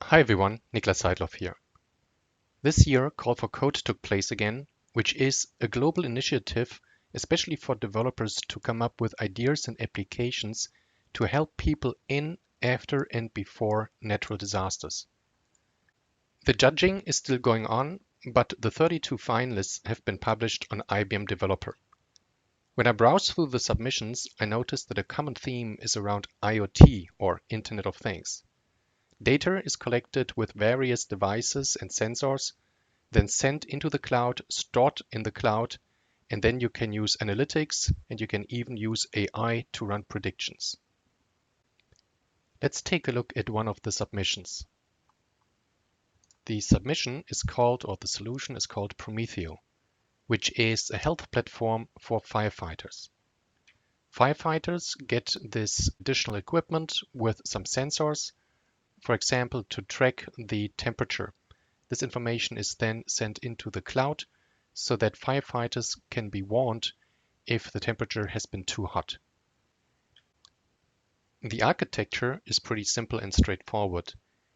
Hi everyone, Niklas Seidloff here. This year, Call for Code took place again, which is a global initiative, especially for developers to come up with ideas and applications to help people in, after, and before natural disasters. The judging is still going on, but the 32 finalists have been published on IBM Developer. When I browsed through the submissions, I noticed that a common theme is around IoT, or Internet of Things. Data is collected with various devices and sensors, then sent into the cloud, stored in the cloud, and then you can use analytics and you can even use AI to run predictions. Let's take a look at one of the submissions. The submission is called, or the solution is called Prometheo, which is a health platform for firefighters. Firefighters get this additional equipment with some sensors, for example, to track the temperature. This information is then sent into the cloud so that firefighters can be warned if the temperature has been too hot. The architecture is pretty simple and straightforward.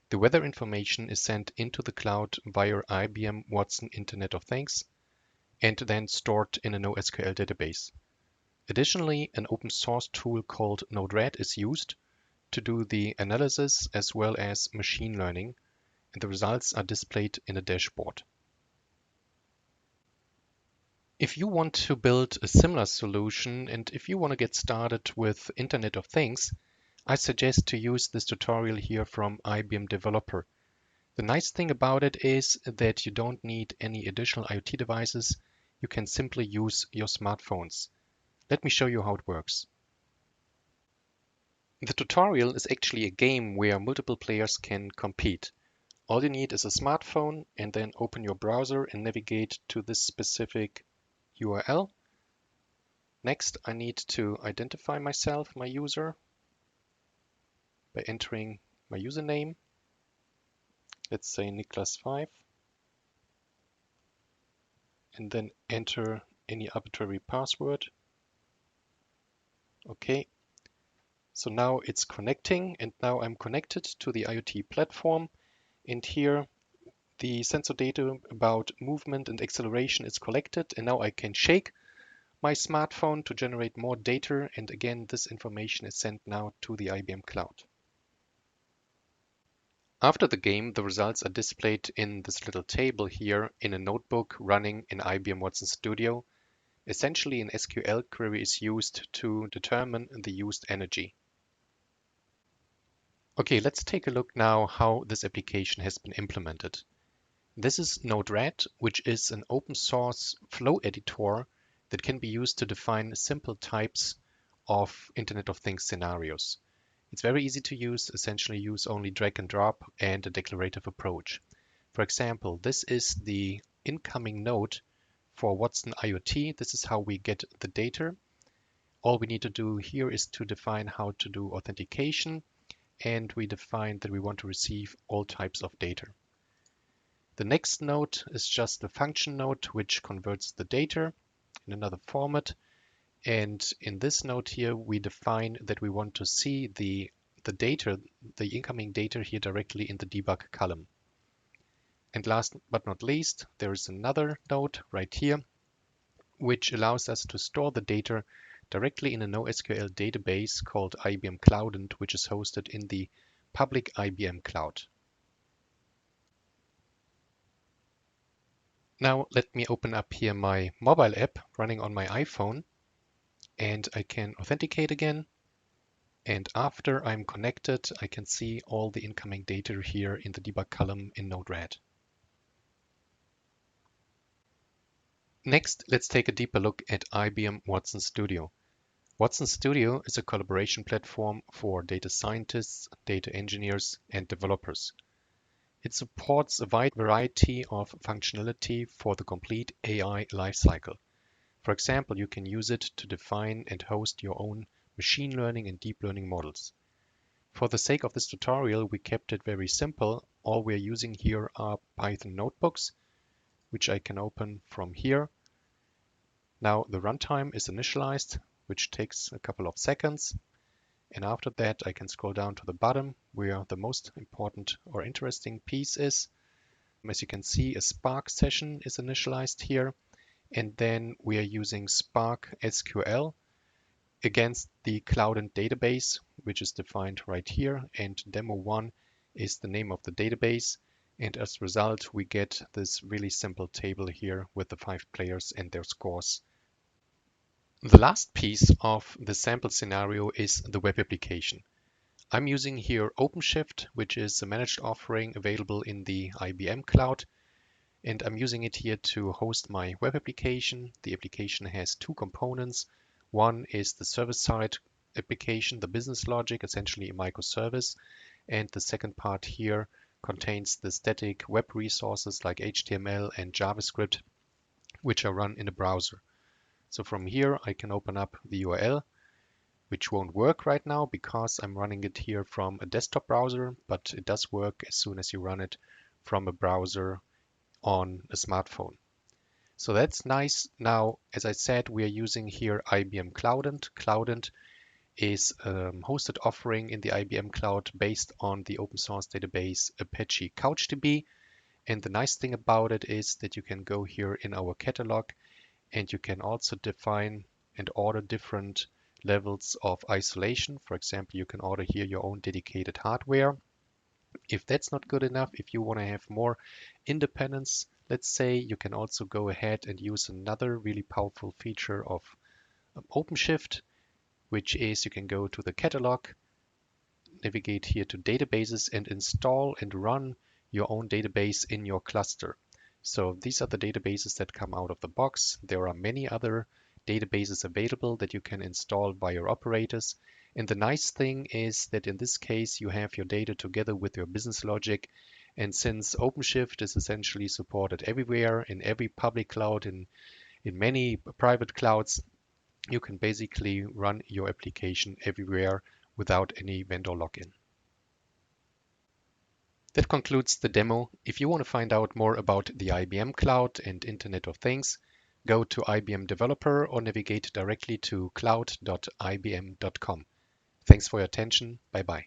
The weather information is sent into the cloud via IBM Watson Internet of Things and then stored in a NoSQL database. Additionally, an open source tool called Node-RED is used to do the analysis as well as machine learning, and the results are displayed in a dashboard. If you want to build a similar solution and if you want to get started with Internet of Things, I suggest to use this tutorial here from IBM Developer. The nice thing about it is that you don't need any additional IoT devices. You can simply use your smartphones. Let me show you how it works. The tutorial is actually a game where multiple players can compete. All you need is a smartphone and then open your browser and navigate to this specific URL. Next, I need to identify myself, my user, by entering my username. Let's say Niklas5, and then enter any arbitrary password. Okay, so now it's connecting, and now I'm connected to the IoT platform, and here the sensor data about movement and acceleration is collected, and now I can shake my smartphone to generate more data, and again this information is sent now to the IBM cloud. After the game, the results are displayed in this little table here in a notebook running in IBM Watson Studio. Essentially, an SQL query is used to determine the used energy. Okay, let's take a look now how this application has been implemented. This is Node-RED, which is an open source flow editor that can be used to define simple types of Internet of Things scenarios. It's very easy to use, essentially use only drag and drop and a declarative approach. For example, this is the incoming node for Watson IoT. This is how we get the data. All we need to do here is to define how to do authentication, and we define that we want to receive all types of data. The next node is just the function node, which converts the data in another format. And in this node here, we define that we want to see the data, the incoming data here directly in the debug column. And last but not least, there is another node right here, which allows us to store the data directly in a NoSQL database called IBM Cloudant, which is hosted in the public IBM cloud. Now let me open up here my mobile app running on my iPhone, and I can authenticate again. And after I'm connected, I can see all the incoming data here in the debug column in Node-RED. Next, let's take a deeper look at IBM Watson Studio. Watson Studio is a collaboration platform for data scientists, data engineers, and developers. It supports a wide variety of functionality for the complete AI lifecycle. For example, you can use it to define and host your own machine learning and deep learning models. For the sake of this tutorial, we kept it very simple. All we're using here are Python notebooks, which I can open from here. Now the runtime is initialized, which takes a couple of seconds. And after that, I can scroll down to the bottom where the most important or interesting piece is. As you can see, a Spark session is initialized here, and then we are using Spark SQL against the cloud and database, which is defined right here, and demo1 is the name of the database. And as a result, we get this really simple table here with the 5 players and their scores. The last piece of the sample scenario is the web application. I'm using here OpenShift, which is a managed offering available in the IBM cloud. And I'm using it here to host my web application. The application has 2 components. One is the server-side application, the business logic, essentially a microservice. And the second part here contains the static web resources like HTML and JavaScript, which are run in a browser. So from here, I can open up the URL, which won't work right now because I'm running it here from a desktop browser, but it does work as soon as you run it from a browser on a smartphone. So that's nice. Now, as I said, we are using here IBM Cloudant. Cloudant is a hosted offering in the IBM cloud based on the open source database Apache CouchDB. And the nice thing about it is that you can go here in our catalog and you can also define and order different levels of isolation. For example, you can order here your own dedicated hardware. If that's not good enough, if you want to have more independence, let's say, you can also go ahead and use another really powerful feature of OpenShift, which is you can go to the catalog, navigate here to databases and install and run your own database in your cluster. So these are the databases that come out of the box. There are many other databases available that you can install by your operators. And the nice thing is that in this case, you have your data together with your business logic. And since OpenShift is essentially supported everywhere, in every public cloud, in many private clouds, you can basically run your application everywhere without any vendor login. That concludes the demo. If you want to find out more about the IBM Cloud and Internet of Things, go to IBM Developer or navigate directly to cloud.ibm.com. Thanks for your attention. Bye bye.